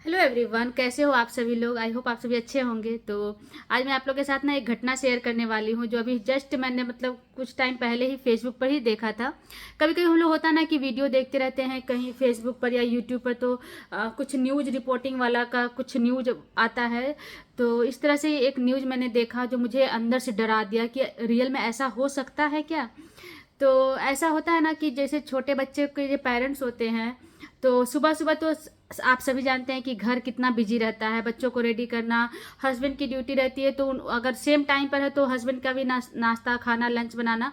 Hello everyone, कैसे हो आप सभी लोग। आई होप आप सभी अच्छे होंगे। तो आज मैं आप लोगों के साथ ना एक घटना शेयर करने वाली हूँ जो अभी जस्ट मैंने कुछ टाइम पहले ही फेसबुक पर ही देखा था। कभी कभी हम लोग होता ना कि वीडियो देखते रहते हैं कहीं फेसबुक पर या यूट्यूब पर, तो कुछ न्यूज़ रिपोर्टिंग वाला का कुछ न्यूज़ आता है। तो इस तरह से एक न्यूज़ मैंने देखा जो मुझे अंदर से डरा दिया कि रियल में ऐसा हो सकता है क्या। तो ऐसा होता है ना कि जैसे छोटे बच्चे के जो पेरेंट्स होते हैं, तो सुबह सुबह तो आप सभी जानते हैं कि घर कितना बिजी रहता है, बच्चों को रेडी करना, हस्बैंड की ड्यूटी रहती है, तो अगर सेम टाइम पर है तो हस्बैंड का भी नाश्ता खाना लंच बनाना।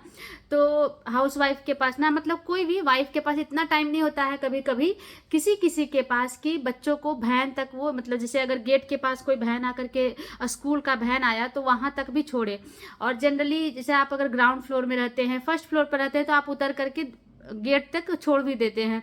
तो हाउस वाइफ के पास ना कोई भी वाइफ के पास इतना टाइम नहीं होता है कभी कभी किसी किसी के पास कि बच्चों को वैन तक वो जैसे अगर गेट के पास कोई वैन आकर के स्कूल का वैन आया तो वहाँ तक भी छोड़े। और जनरली जैसे आप अगर ग्राउंड फ्लोर में रहते हैं, फर्स्ट फ्लोर पर रहते हैं, तो आप उतर करके गेट तक छोड़ भी देते हैं,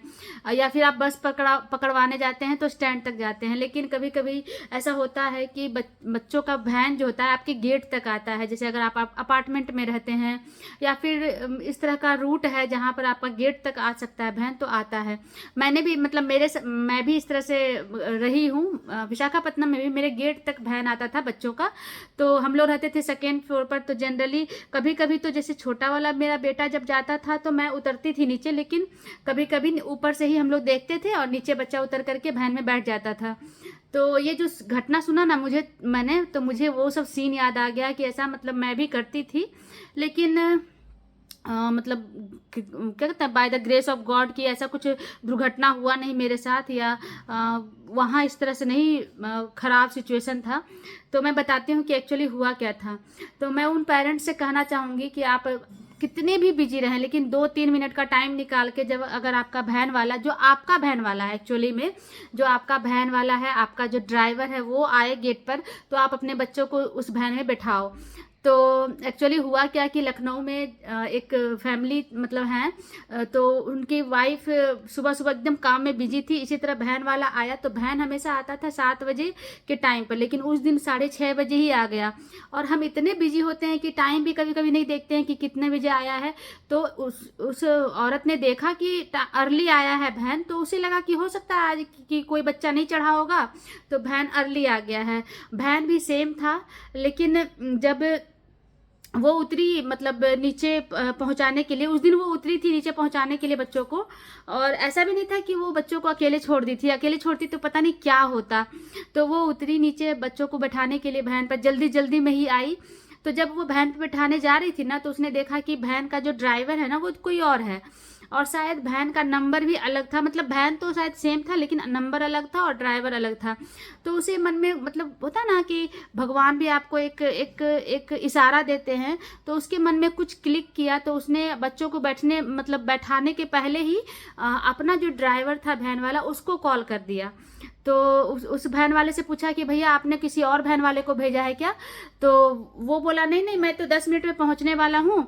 या फिर आप बस पकड़वाने जाते हैं तो स्टैंड तक जाते हैं। लेकिन कभी कभी ऐसा होता है कि बच्चों का वैन जो होता है आपके गेट तक आता है। जैसे अगर आप अपार्टमेंट में रहते हैं या फिर इस तरह का रूट है जहाँ पर आपका गेट तक आ सकता है वैन, तो आता है। मैंने भी मैं भी इस तरह से रही हूँ। विशाखापट्टनम में भी मेरे गेट तक वैन आता था बच्चों का। तो हम लोग रहते थे सेकेंड फ्लोर पर, तो जनरली कभी कभी तो जैसे छोटा वाला मेरा बेटा जब जाता था तो मैं उतरती थी नीचे, लेकिन कभी कभी ऊपर से ही हम लोग देखते थे और नीचे बच्चा उतर करके वैन में बैठ जाता था। तो ये जो घटना सुना ना मुझे वो सब सीन याद आ गया कि ऐसा मैं भी करती थी। लेकिन क्या कहते हैं, by the grace of God की ऐसा कुछ दुर्घटना हुआ नहीं मेरे साथ, या वहाँ इस तरह से नहीं ख़राब सिचुएशन था। तो मैं बताती हूँ कि एक्चुअली हुआ क्या था। तो मैं उन पेरेंट्स से कहना चाहूँगी कि आप कितने भी बिजी रहें, लेकिन 2-3 मिनट का टाइम निकाल के, जब अगर आपका वैन वाला जो आपका वैन वाला है एक्चुअली में जो आपका वैन वाला है, आपका जो ड्राइवर है वो आए गेट पर, तो आप अपने बच्चों को उस वैन में बैठाओ। तो एक्चुअली हुआ क्या कि लखनऊ में एक फैमिली है, तो उनकी वाइफ सुबह सुबह एकदम काम में बिजी थी। इसी तरह वैन वाला आया, तो वैन हमेशा आता था 7 बजे के टाइम पर, लेकिन उस दिन 6:30 बजे ही आ गया। और हम इतने बिजी होते हैं कि टाइम भी कभी कभी नहीं देखते हैं कि कितने बजे आया है। तो उस औरत ने देखा कि अर्ली आया है वैन, तो उसे लगा कि हो सकता है आज कि कोई बच्चा नहीं चढ़ा होगा, तो वैन अर्ली आ गया है। वैन भी सेम था, लेकिन जब वो उतरी नीचे पहुंचाने के लिए, उस दिन वो उतरी थी नीचे पहुंचाने के लिए बच्चों को। और ऐसा भी नहीं था कि वो बच्चों को अकेले छोड़ दी थी, अकेले छोड़ती तो पता नहीं क्या होता। तो वो उतरी नीचे बच्चों को बैठाने के लिए वैन पर, जल्दी जल्दी में ही आई। तो जब वो वैन पे बैठाने जा रही थी ना, तो उसने देखा कि वैन का जो ड्राइवर है ना वो कोई और है, और शायद वैन का नंबर भी अलग था। वैन तो शायद सेम था लेकिन नंबर अलग था और ड्राइवर अलग था। तो उसे मन में होता ना कि भगवान भी आपको एक एक एक इशारा देते हैं, तो उसके मन में कुछ क्लिक किया। तो उसने बच्चों को बैठाने के पहले ही अपना जो ड्राइवर था वैन वाला उसको कॉल कर दिया। तो उस वैन वाले से पूछा कि भैया आपने किसी और वैन वाले को भेजा है क्या। तो वो बोला नहीं नहीं, मैं तो 10 मिनट में पहुंचने वाला हूँ,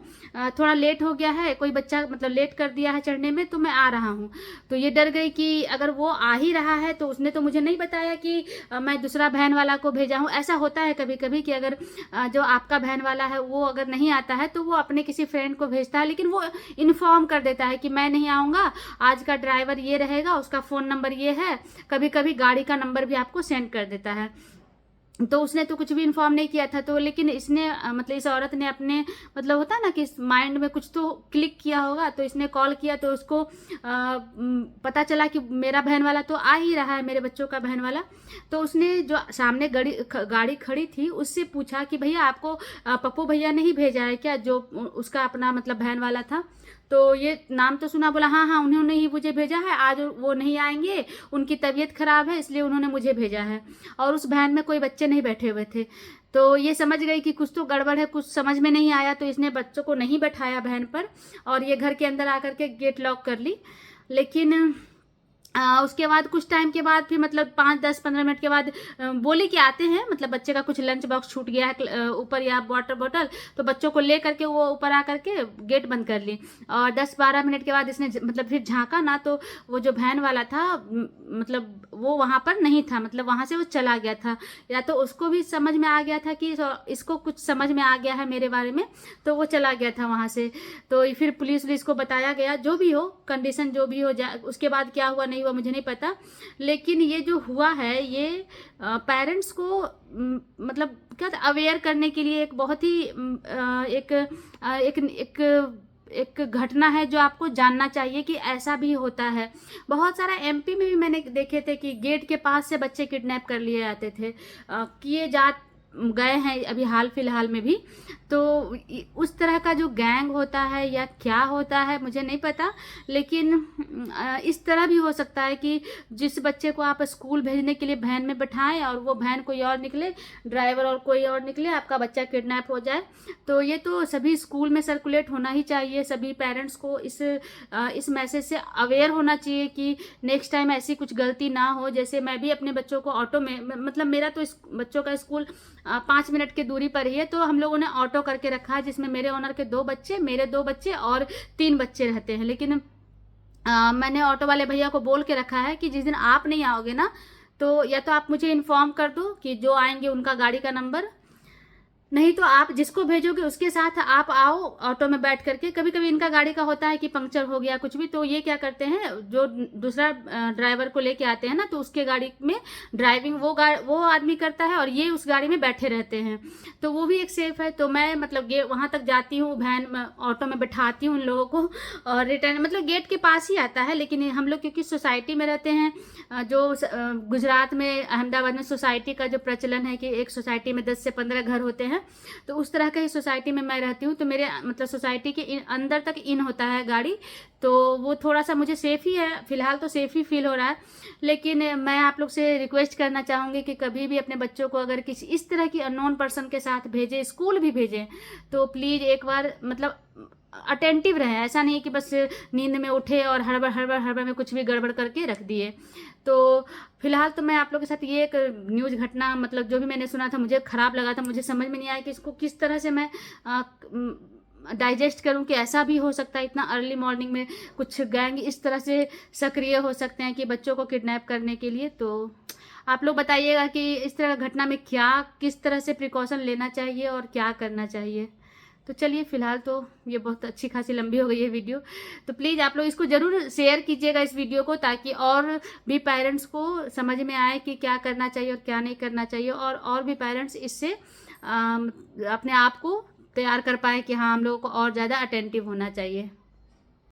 थोड़ा लेट हो गया है, कोई बच्चा लेट कर दिया है चढ़ने में, तो मैं आ रहा हूँ। तो ये डर गई कि अगर वो आ ही रहा है तो उसने तो मुझे नहीं बताया कि मैं दूसरा वैन वाला को भेजा हूँ। ऐसा होता है कभी कभी कि अगर जो आपका वैन वाला है वो अगर नहीं आता है तो वो अपने किसी फ्रेंड को भेजता है, लेकिन वो इन्फॉर्म कर देता है कि मैं नहीं आऊँगा, आज का ड्राइवर ये रहेगा, उसका फ़ोन नंबर ये है। कभी कभी गाड़ी का नंबर भी आपको सेंड कर देता है। तो उसने तो कुछ भी इन्फॉर्म नहीं किया था। तो लेकिन इसने इस औरत ने अपने होता ना कि माइंड में कुछ तो क्लिक किया होगा, तो इसने कॉल किया। तो उसको पता चला कि मेरा बहन वाला तो आ ही रहा है, मेरे बच्चों का बहन वाला। तो उसने जो सामने गाड़ी खड़ी थी उससे पूछा कि भैया आपको पप्पू भैया ने ही भेजा है क्या, जो उसका अपना बहन वाला था। तो ये नाम तो सुना, बोला हाँ हाँ उन्होंने ही मुझे भेजा है, आज वो नहीं आएंगे, उनकी तबीयत खराब है इसलिए उन्होंने मुझे भेजा है। और उस वैन में कोई बच्चे नहीं बैठे हुए थे। तो ये समझ गई कि कुछ तो गड़बड़ है, कुछ समझ में नहीं आया। तो इसने बच्चों को नहीं बैठाया वैन पर और ये घर के अंदर आकर के गेट लॉक कर ली। लेकिन उसके बाद कुछ टाइम के बाद फिर 5-10-15 मिनट के बाद बोली कि आते हैं, बच्चे का कुछ लंच बॉक्स छूट गया है ऊपर या वाटर बॉटल, तो बच्चों को ले करके वो ऊपर आ करके गेट बंद कर ली। और 10-12 मिनट के बाद इसने फिर झांका ना, तो वो जो वैन वाला था वो वहाँ पर नहीं था, वहाँ से वो चला गया था। या तो उसको भी समझ में आ गया था कि इसको कुछ समझ में आ गया है मेरे बारे में, तो वो चला गया था वहाँ से। तो फिर पुलिस को बताया गया, जो भी हो कंडीशन जो भी हो, उसके बाद क्या हुआ नहीं हुआ मुझे नहीं पता, लेकिन ये जो हुआ है ये पेरेंट्स को मतलब क्या अवेयर करने के लिए एक बहुत ही एक घटना है जो आपको जानना चाहिए कि ऐसा भी होता है। बहुत सारा एमपी में भी मैंने देखे थे कि गेट के पास से बच्चे किडनैप कर लिए जाते थे, किए जा गए हैं अभी हाल फिलहाल में भी। तो उस तरह का जो गैंग होता है या क्या होता है मुझे नहीं पता, लेकिन इस तरह भी हो सकता है कि जिस बच्चे को आप स्कूल भेजने के लिए वैन में बैठाएं और वो वैन कोई और निकले, ड्राइवर और कोई और निकले, आपका बच्चा किडनैप हो जाए। तो ये तो सभी स्कूल में सर्कुलेट होना ही चाहिए, सभी पेरेंट्स को इस मैसेज से अवेयर होना चाहिए कि नेक्स्ट टाइम ऐसी कुछ गलती ना हो। जैसे मैं भी अपने बच्चों को ऑटो में, मतलब मेरा तो बच्चों का स्कूल 5 मिनट की दूरी पर ही है, तो हम लोगों ने ऑटो करके रखा है जिसमें मेरे ओनर के 2 बच्चे, मेरे 2 बच्चे और 3 बच्चे रहते हैं। लेकिन मैंने ऑटो वाले भैया को बोल के रखा है कि जिस दिन आप नहीं आओगे ना, तो या तो आप मुझे इन्फॉर्म कर दो कि जो आएंगे उनका गाड़ी का नंबर, नहीं तो आप जिसको भेजोगे उसके साथ आप आओ ऑटो में बैठ करके। कभी कभी इनका गाड़ी का होता है कि पंक्चर हो गया कुछ भी, तो ये क्या करते हैं, जो दूसरा ड्राइवर को लेके आते हैं ना, तो उसके गाड़ी में ड्राइविंग वो आदमी करता है और ये उस गाड़ी में बैठे रहते हैं, तो वो भी एक सेफ है। तो मैं मतलब वहाँ तक जाती हूँ, वैन में ऑटो में बैठाती हूँ उन लोगों को, और रिटर्न मतलब गेट के पास ही आता है। लेकिन हम लोग क्योंकि सोसाइटी में रहते हैं, जो गुजरात में अहमदाबाद में सोसाइटी का जो प्रचलन है कि एक सोसाइटी में 10 से 15 घर होते हैं, तो उस तरह का ही सोसाइटी में मैं रहती हूँ। तो मेरे मतलब सोसाइटी के अंदर तक इन होता है गाड़ी, तो वो थोड़ा सा मुझे सेफ ही है, फिलहाल तो सेफ ही फील हो रहा है। लेकिन मैं आप लोग से रिक्वेस्ट करना चाहूँगी कि कभी भी अपने बच्चों को अगर किसी इस तरह की अननोन पर्सन के साथ भेजें, स्कूल भी भेजें, तो प्लीज़ एक बार मतलब अटेंटिव रहें। ऐसा नहीं कि बस नींद में उठे और हड़बड़ में कुछ भी गड़बड़ करके रख दिए। तो फिलहाल तो मैं आप लोगों के साथ ये एक न्यूज़ घटना, मतलब जो भी मैंने सुना था मुझे ख़राब लगा था, मुझे समझ में नहीं आया कि इसको किस तरह से मैं डाइजेस्ट करूं कि ऐसा भी हो सकता है, इतना अर्ली मॉर्निंग में कुछ गैंग इस तरह से सक्रिय हो सकते हैं कि बच्चों को किडनैप करने के लिए। तो आप लोग बताइएगा कि इस तरह घटना में किस तरह से प्रिकॉशन लेना चाहिए और क्या करना चाहिए। तो चलिए फिलहाल तो ये बहुत अच्छी खासी लंबी हो गई है वीडियो, तो प्लीज़ आप लोग इसको ज़रूर शेयर कीजिएगा इस वीडियो को, ताकि और भी पेरेंट्स को समझ में आए कि क्या करना चाहिए और क्या नहीं करना चाहिए, और भी पेरेंट्स इससे अपने आप को तैयार कर पाए कि हाँ हम लोगों को और ज़्यादा अटेंटिव होना चाहिए।